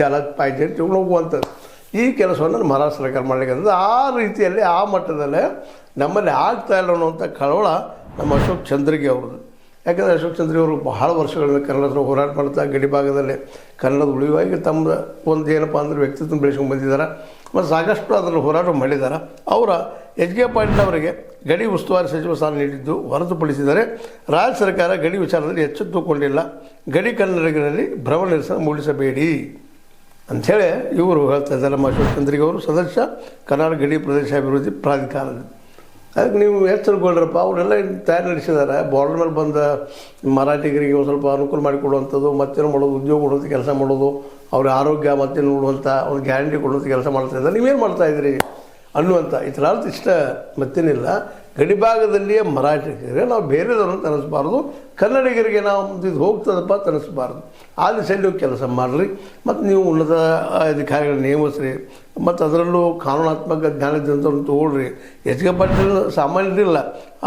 ಜಾಲದ ಪಾಯ್ಜೆ ತಗೊಂಡು ಹೋಗುವಂಥದ್ದು ಈ ಕೆಲಸವನ್ನು ಮಹಾರಾಷ್ಟ್ರ ಸರ್ಕಾರ ಮಾಡಲಿಕ್ಕೆ ಆ ರೀತಿಯಲ್ಲಿ ಆ ಮಟ್ಟದಲ್ಲೇ ನಮ್ಮಲ್ಲಿ ಆಗ್ತಾ ಇಲ್ಲ ಅನ್ನುವಂಥ ಕಳವಳ ನಮ್ಮ ಅಶೋಕ್ ಚಂದ್ರಗೆ ಅವ್ರದ್ದು. ಯಾಕಂದರೆ ಅಶೋಕ್ ಚಂದ್ರಗೆ ಅವರು ಬಹಳ ವರ್ಷಗಳಿಂದ ಕನ್ನಡದ ಹೋರಾಟ ಮಾಡ್ತಾ ಗಡಿ ಭಾಗದಲ್ಲಿ ಕನ್ನಡದ ಉಳಿವಾಗಿ ತಮ್ಮ ಒಂದು ಏನಪ್ಪ ಅಂದರೆ ವ್ಯಕ್ತಿತ್ವ ಬೆಳೆಸ್ಕೊಂಡು ಬಂದಿದ್ದಾರೆ ಮತ್ತು ಸಾಕಷ್ಟು ಅದರಲ್ಲಿ ಹೋರಾಟ ಮಾಡಿದ್ದಾರೆ. ಅವರ ಎಚ್ ಕೆ ಪಾಟೀಲ್ ಅವರಿಗೆ ಗಡಿ ಉಸ್ತುವಾರಿ ಸಚಿವ ಸ್ಥಾನ ನೀಡಿದ್ದು ಹೊರತುಪಡಿಸಿದರೆ ರಾಜ್ಯ ಸರ್ಕಾರ ಗಡಿ ವಿಚಾರದಲ್ಲಿ ಎಚ್ಚೆತ್ತುಕೊಂಡಿಲ್ಲ. ಗಡಿ ಕನ್ನಡಿಗರಲ್ಲಿ ಭ್ರಮ ನಿರಸನ ಮೂಡಿಸಬೇಡಿ ಅಂಥೇಳಿ ಇವರು ಹೇಳ್ತಾ ಇದ್ದಾರೆ. ನಮ್ಮ ಅಶೋಕ್ ಚಂದ್ರಿಗೆ ಅವರು ಸದಸ್ಯ ಕರ್ನಾಟಕ ಗಡಿ ಪ್ರದೇಶ ಅಭಿವೃದ್ಧಿ ಪ್ರಾಧಿಕಾರದ. ಅದಕ್ಕೆ ನೀವು ಎಚ್ಚರಗೊಳ್ರಪ್ಪ, ಅವರೆಲ್ಲ ತಯಾರಿ ನಡೆಸಿದ್ದಾರೆ. ಬಾರ್ಡರ್ ಮೇಲೆ ಬಂದ ಮರಾಠಿಗರಿಗೆ ಒಂದು ಸ್ವಲ್ಪ ಅನುಕೂಲ ಮಾಡಿಕೊಡುವಂಥದ್ದು, ಮತ್ತೇನು ಮಾಡೋದು, ಉದ್ಯೋಗ ಕೊಡುವಂಥ ಕೆಲಸ ಮಾಡೋದು, ಅವ್ರ ಆರೋಗ್ಯ ಮತ್ತೆ ನೋಡುವಂಥ ಒಂದು ಗ್ಯಾರಂಟಿ ಕೊಡುವಂಥ ಕೆಲಸ ಮಾಡ್ತಾ ಇದ್ದಾರೆ. ನೀವೇನು ಮಾಡ್ತಾಯಿದ್ದೀರಿ ಅನ್ನುವಂಥ ಇದರ ಅರ್ಥ ಇಷ್ಟ ಮತ್ತೇನಿಲ್ಲ. ಗಡಿ ಭಾಗದಲ್ಲಿಯೇ ಮರಾಠಿಗರಿಗೆ ನಾವು ಬೇರೆದವ್ರನ್ನ ತನಿಸ್ಬಾರ್ದು, ಕನ್ನಡಿಗರಿಗೆ ನಾವು ಇದು ಹೋಗ್ತದಪ್ಪ ತನಿಸ್ಬಾರ್ದು. ಆ ದಿಸೆಯಲ್ಲಿ ನೀವು ಕೆಲಸ ಮಾಡಿರಿ ಮತ್ತು ನೀವು ಉನ್ನತ ಅಧಿಕಾರಿಗಳನ್ನ ನೇಮಿಸ್ರಿ ಮತ್ತು ಅದರಲ್ಲೂ ಕಾನೂನಾತ್ಮಕ ಜ್ಞಾನದಂಥವ್ರನ್ನ ತೊಗೊಳ್ರಿ. ಎಚ್ ಕೆ ಪಾಟೀಲ್ ಸಾಮಾನ್ಯರಿಲ್ಲ.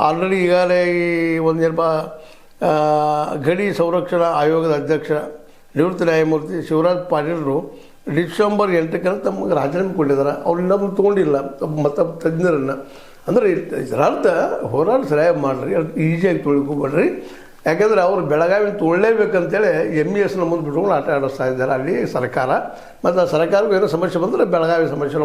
ಆಲ್ರೆಡಿ ಈಗಾಗಲೇ ಈ ಒಂದು ಸ್ವಲ್ಪ ಗಡಿ ಸಂರಕ್ಷಣಾ ಆಯೋಗದ ಅಧ್ಯಕ್ಷ ನಿವೃತ್ತ ನ್ಯಾಯಮೂರ್ತಿ ಶಿವರಾಜ್ ಪಾಟೀಲರು ಡಿಸೆಂಬರ್ 8ಕ್ಕೆ ತಮಗೆ ರಾಜೀನಾಮೆ ಕೊಟ್ಟಿದ್ದಾರೆ. ಅವ್ರು ಇನ್ನೊಬ್ಬರು ತೊಗೊಂಡಿಲ್ಲ ಮತ್ತು ತಜ್ಞರನ್ನು. ಅಂದರೆ ಇದರ ಅರ್ಥ ಹೋರಾಟ ಸರಿಯಾಗಿ ಮಾಡಿರಿ, ಈಸಿಯಾಗಿ ತೊಳ್ಕೊಬೇಡ್ರಿ. ಯಾಕೆಂದರೆ ಅವರು ಬೆಳಗಾವಿನ ತೊಗೊಳ್ಳೇಬೇಕಂತೇಳಿ MES ಮುಂದೆ ಬಿಟ್ಕೊಂಡು ಆಟ ಆಡಿಸ್ತಾ ಇದ್ದಾರೆ ಅಲ್ಲಿ ಸರ್ಕಾರ. ಮತ್ತು ಆ ಸರ್ಕಾರಕ್ಕೂ ಏನೋ ಸಮಸ್ಯೆ ಬಂದರೆ ಬೆಳಗಾವಿ ಸಮಸ್ಯೆ